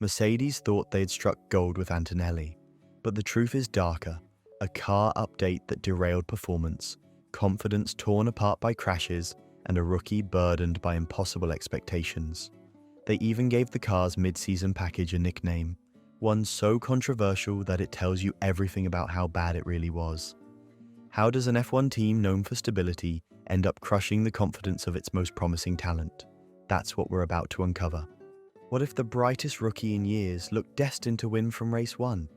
Mercedes thought they had struck gold with Antonelli, but the truth is darker: a car update that derailed performance, confidence torn apart by crashes, and a rookie burdened by impossible expectations. They even gave the car's mid-season package a nickname, one so controversial that it tells you everything about how bad it really was. How does an F1 team known for stability end up crushing the confidence of its most promising talent? That's what we're about to uncover. What if the brightest rookie in years looked destined to win from race one?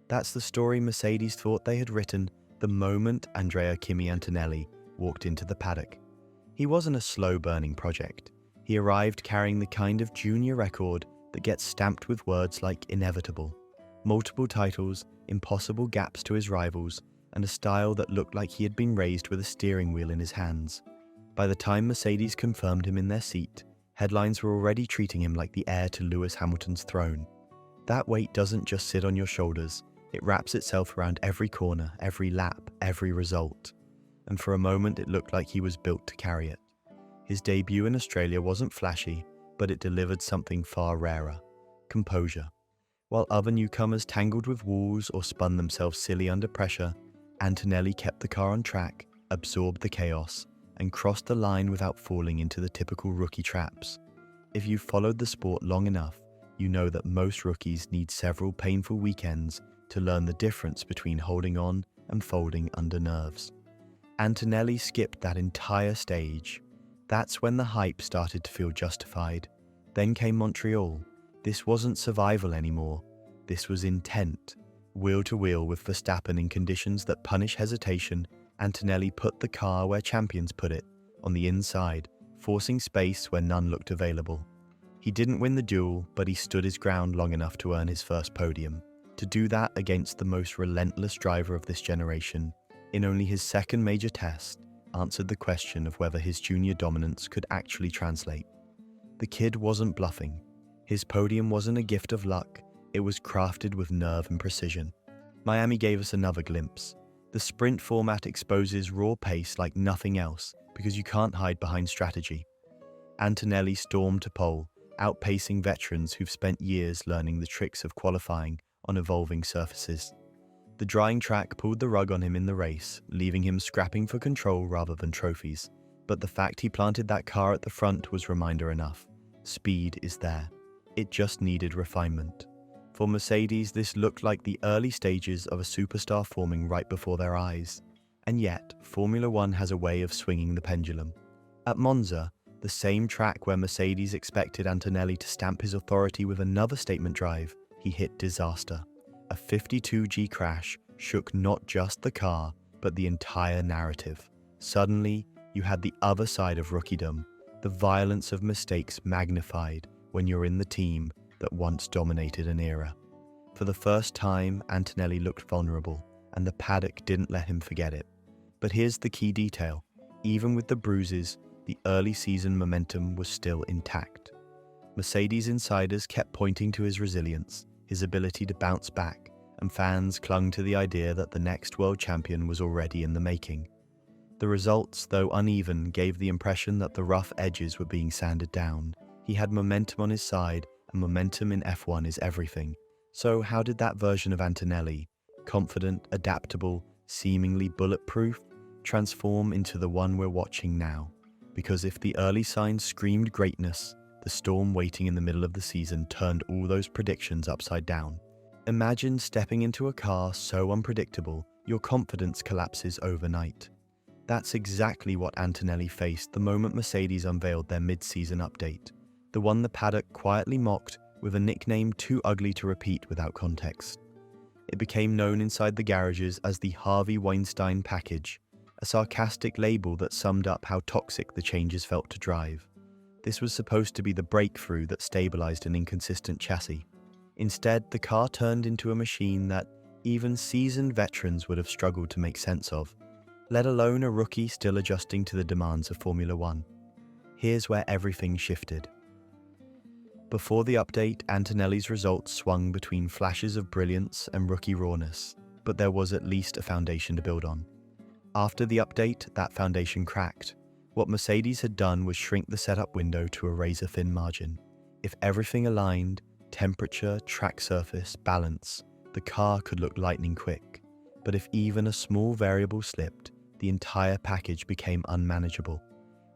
That's the story Mercedes thought they had written the moment Andrea Kimi Antonelli walked into the paddock. He wasn't a slow-burning project. He arrived carrying the kind of junior record that gets stamped with words like inevitable, multiple titles, impossible gaps to his rivals, and a style that looked like he had been raised with a steering wheel in his hands. By the time Mercedes confirmed him in their seat, headlines were already treating him like the heir to Lewis Hamilton's throne. That weight doesn't just sit on your shoulders, it wraps itself around every corner, every lap, every result. And for a moment it looked like he was built to carry it. His debut in Australia wasn't flashy, but it delivered something far rarer: composure. While other newcomers tangled with walls or spun themselves silly under pressure, Antonelli kept the car on track, absorbed the chaos, and crossed the line without falling into the typical rookie traps. If you've followed the sport long enough, you know that most rookies need several painful weekends to learn the difference between holding on and folding under nerves. Antonelli skipped that entire stage. That's when the hype started to feel justified. Then came Montreal. This wasn't survival anymore. This was intent. Wheel to wheel with Verstappen in conditions that punish hesitation, Antonelli put the car where champions put it, on the inside, forcing space where none looked available. He didn't win the duel, but he stood his ground long enough to earn his first podium. To do that against the most relentless driver of this generation, in only his second major test, answered the question of whether his junior dominance could actually translate. The kid wasn't bluffing. His podium wasn't a gift of luck, it was crafted with nerve and precision. Miami gave us another glimpse. The sprint format exposes raw pace like nothing else because you can't hide behind strategy. Antonelli stormed to pole, outpacing veterans who've spent years learning the tricks of qualifying on evolving surfaces. The drying track pulled the rug on him in the race, leaving him scrapping for control rather than trophies. But the fact he planted that car at the front was reminder enough. Speed is there. It just needed refinement. For Mercedes, this looked like the early stages of a superstar forming right before their eyes. And yet, Formula One has a way of swinging the pendulum. At Monza, the same track where Mercedes expected Antonelli to stamp his authority with another statement drive, he hit disaster. A 52G crash shook not just the car, but the entire narrative. Suddenly, you had the other side of rookiedom, the violence of mistakes magnified when you're in the team that once dominated an era. For the first time, Antonelli looked vulnerable, and the paddock didn't let him forget it. But here's the key detail. Even with the bruises, the early season momentum was still intact. Mercedes insiders kept pointing to his resilience, his ability to bounce back, and fans clung to the idea that the next world champion was already in the making. The results, though uneven, gave the impression that the rough edges were being sanded down. He had momentum on his side, and momentum in F1 is everything. So how did that version of Antonelli, confident, adaptable, seemingly bulletproof, transform into the one we're watching now? Because if the early signs screamed greatness, the storm waiting in the middle of the season turned all those predictions upside down. Imagine stepping into a car so unpredictable, your confidence collapses overnight. That's exactly what Antonelli faced the moment Mercedes unveiled their mid-season update, the one the paddock quietly mocked with a nickname too ugly to repeat without context. It became known inside the garages as the Harvey Weinstein package, a sarcastic label that summed up how toxic the changes felt to drive. This was supposed to be the breakthrough that stabilized an inconsistent chassis. Instead, the car turned into a machine that even seasoned veterans would have struggled to make sense of, let alone a rookie still adjusting to the demands of Formula One. Here's where everything shifted. Before the update, Antonelli's results swung between flashes of brilliance and rookie rawness, but there was at least a foundation to build on. After the update, that foundation cracked. What Mercedes had done was shrink the setup window to a razor-thin margin. If everything aligned, Temperature, track surface, balance. The car could look lightning quick. But if even a small variable slipped, the entire package became unmanageable.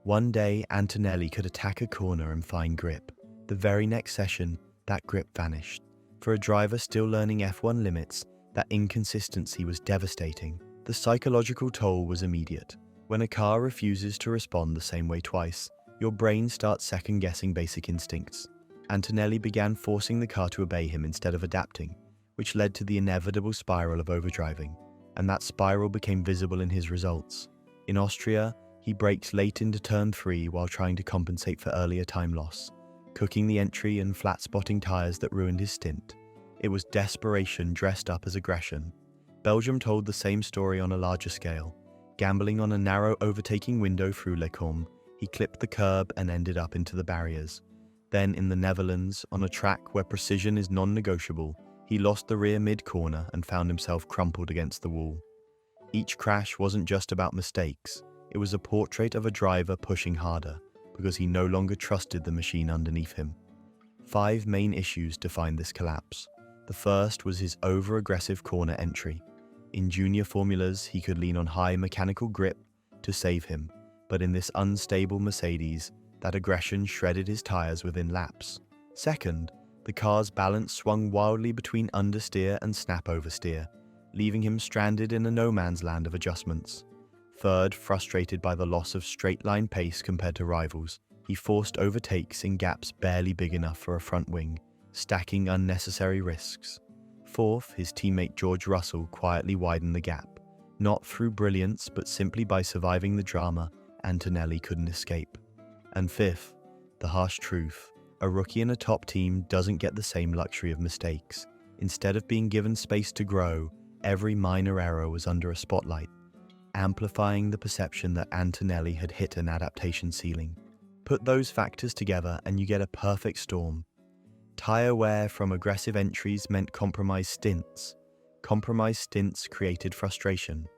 One day, Antonelli could attack a corner and find grip. The very next session, that grip vanished. For a driver still learning F1 limits, that inconsistency was devastating. The psychological toll was immediate. When a car refuses to respond the same way twice, your brain starts second-guessing basic instincts. Antonelli began forcing the car to obey him instead of adapting, which led to the inevitable spiral of overdriving, and that spiral became visible in his results. In Austria, he braked late into turn 3 while trying to compensate for earlier time loss, cooking the entry and flat-spotting tyres that ruined his stint. It was desperation dressed up as aggression. Belgium told the same story on a larger scale. Gambling on a narrow overtaking window through Les Combes, he clipped the curb and ended up into the barriers. Then in the Netherlands, on a track where precision is non-negotiable, he lost the rear mid-corner and found himself crumpled against the wall. Each crash wasn't just about mistakes, it was a portrait of a driver pushing harder, because he no longer trusted the machine underneath him. 5 main issues defined this collapse. The first was his over-aggressive corner entry. In junior formulas, he could lean on high mechanical grip to save him, but in this unstable Mercedes, that aggression shredded his tires within laps. Second, the car's balance swung wildly between understeer and snap oversteer, leaving him stranded in a no-man's land of adjustments. Third, frustrated by the loss of straight-line pace compared to rivals, he forced overtakes in gaps barely big enough for a front wing, stacking unnecessary risks. Fourth, his teammate George Russell quietly widened the gap, not through brilliance but simply by surviving the drama Antonelli couldn't escape. And fifth, the harsh truth, a rookie in a top team doesn't get the same luxury of mistakes. Instead of being given space to grow, every minor error was under a spotlight, amplifying the perception that Antonelli had hit an adaptation ceiling. Put those factors together and you get a perfect storm. Tire wear from aggressive entries meant compromised stints. Compromised stints created frustration.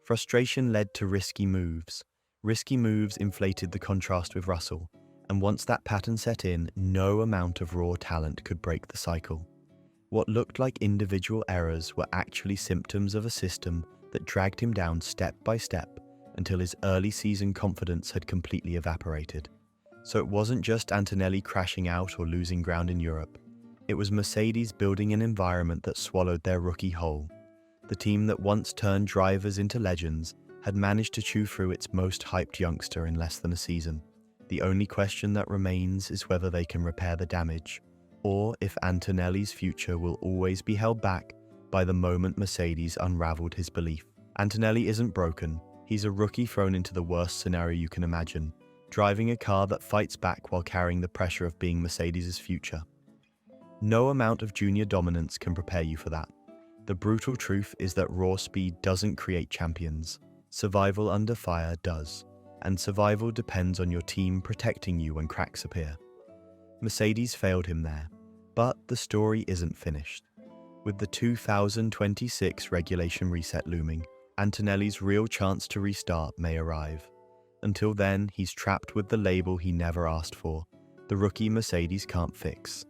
Frustration led to risky moves. Risky moves inflated the contrast with Russell, and once that pattern set in, no amount of raw talent could break the cycle. What looked like individual errors were actually symptoms of a system that dragged him down step by step until his early season confidence had completely evaporated. So it wasn't just Antonelli crashing out or losing ground in Europe. It was Mercedes building an environment that swallowed their rookie whole. The team that once turned drivers into legends had managed to chew through its most hyped youngster in less than a season. The only question that remains is whether they can repair the damage, or if Antonelli's future will always be held back by the moment Mercedes unraveled his belief. Antonelli isn't broken. He's a rookie thrown into the worst scenario you can imagine, driving a car that fights back while carrying the pressure of being Mercedes' future. No amount of junior dominance can prepare you for that. The brutal truth is that raw speed doesn't create champions. Survival under fire does, and survival depends on your team protecting you when cracks appear. Mercedes failed him there, but the story isn't finished. With the 2026 regulation reset looming, Antonelli's real chance to restart may arrive. Until then, he's trapped with the label he never asked for, the rookie Mercedes can't fix.